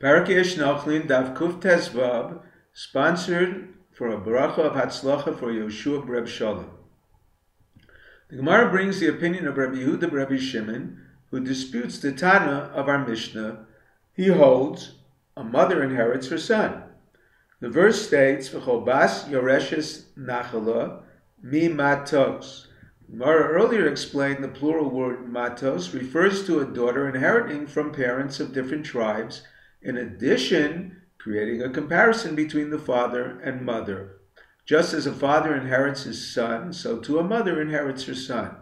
Parakesh Nochlin Dav Kuf Tezvav, sponsored for a Baracha of Hatzlacha for Yeshua Reb Shalom. The Gemara brings the opinion of Rabbi Yehuda Rabbi Shimon, who disputes the Tana of our Mishnah. He holds a mother inherits her son. The verse states, V'chol bas yoreshes nachala mi matos. Gemara earlier explained the plural word matos refers to a daughter inheriting from parents of different tribes, in addition, creating a comparison between the father and mother. Just as a father inherits his son, so too a mother inherits her son.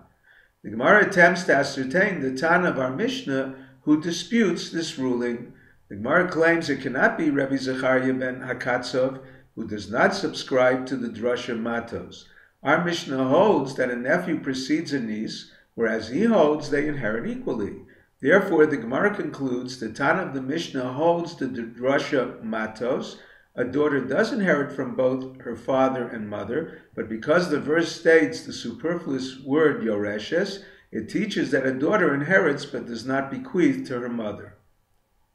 The Gemara attempts to ascertain the Tana of our Mishnah, who disputes this ruling. The Gemara claims it cannot be Rabbi Zechariah ben Hakatzov, who does not subscribe to the drasha matos. Our Mishnah holds that a nephew precedes a niece, whereas he holds they inherit equally. Therefore, the Gemara concludes the Tana of the Mishnah holds the drasha matos. A daughter does inherit from both her father and mother, but because the verse states the superfluous word yoreshes, it teaches that a daughter inherits but does not bequeath to her mother.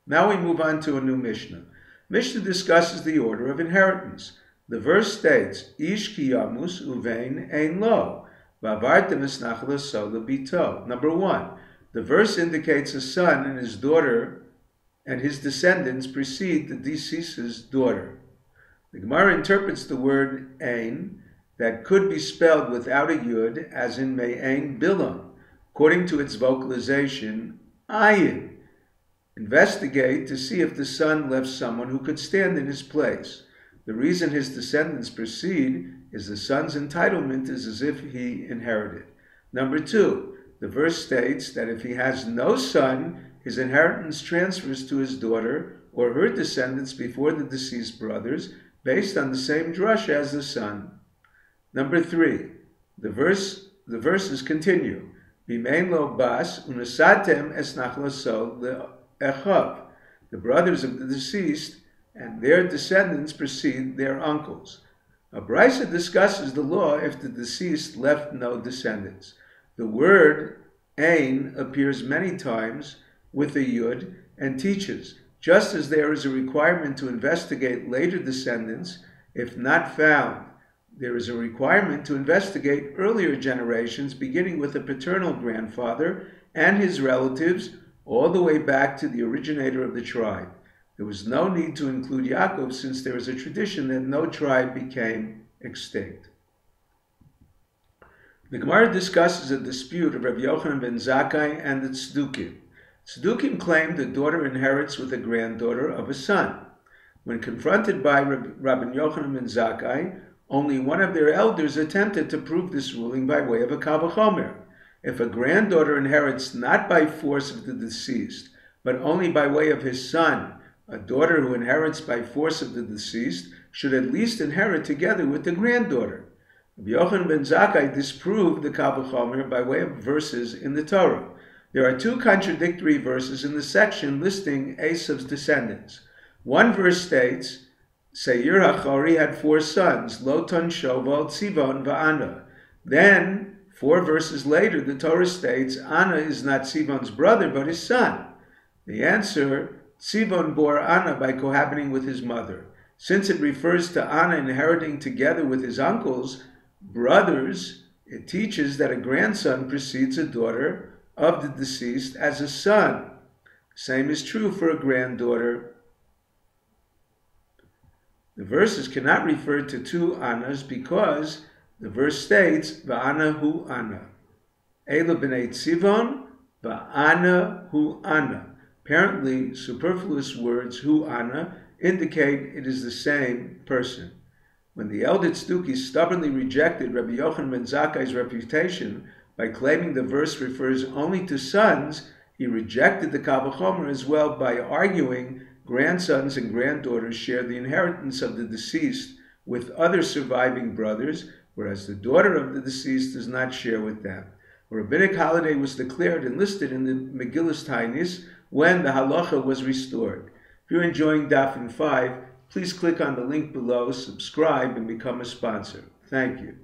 Now we move on to a new Mishnah. Mishnah discusses the order of inheritance. The verse states, Ish ki yamus uvein ein lo, v'avartem esnachla sola bito. Number 1, the verse indicates a son and his daughter and his descendants precede the deceased's daughter. The Gemara interprets the word ein, that could be spelled without a yud, as in me'ein bilam, according to its vocalization, ayin. Investigate to see if the son left someone who could stand in his place. The reason his descendants precede is the son's entitlement is as if he inherited. Number 2, the verse states that if he has no son, his inheritance transfers to his daughter or her descendants before the deceased brothers, based on the same drasha as the son. Number 3, the verses continue. Bimein lo bas unasatem es nachlaso le'echav. The brothers of the deceased and their descendants precede their uncles. A brisa discusses the law if the deceased left no descendants. The word ein appears many times with a yud and teaches, just as there is a requirement to investigate later descendants, if not found, there is a requirement to investigate earlier generations, beginning with a paternal grandfather and his relatives, all the way back to the originator of the tribe. There was no need to include Yaakov, since there is a tradition that no tribe became extinct. The Gemara discusses a dispute of Rabbi Yochanan ben Zakkai and the Tzdukim. Tzdukim claimed a daughter inherits with a granddaughter of a son. When confronted by Rabbi Yochanan ben Zakkai, only one of their elders attempted to prove this ruling by way of a kal v'chomer. If a granddaughter inherits not by force of the deceased, but only by way of his son, a daughter who inherits by force of the deceased should at least inherit together with the granddaughter. Rabbi Yochanan ben Zakkai disproved the kal v'chomer by way of verses in the Torah. There are 2 contradictory verses in the section listing Esav's descendants. One verse states, Seir HaChori had 4 sons, Lotan, Shoval, Tzivon, Va'ana. Then, 4 verses later, the Torah states, Anna is not Tzivon's brother, but his son. The answer, Tzivon bore Anna by cohabiting with his mother. Since it refers to Anna inheriting together with his uncles, brothers, it teaches that a grandson precedes a daughter of the deceased as a son. Same is true for a granddaughter. The verses cannot refer to 2 Annas because the verse states, Va'ana hu Anna. Ela b'nei Tzivon, Va'ana hu Anna. Apparently, superfluous words, hu Anna, indicate it is the same person. When the elder Tzduki stubbornly rejected Rabbi Yochanan ben Zakkai's refutation by claiming the verse refers only to sons, he rejected the kal v'chomer as well by arguing grandsons and granddaughters share the inheritance of the deceased with other surviving brothers, whereas the daughter of the deceased does not share with them. A rabbinic holiday was declared and listed in the Megillas Tainis when the halacha was restored. If you're enjoying Daf 5, please click on the link below, subscribe, and become a sponsor. Thank you.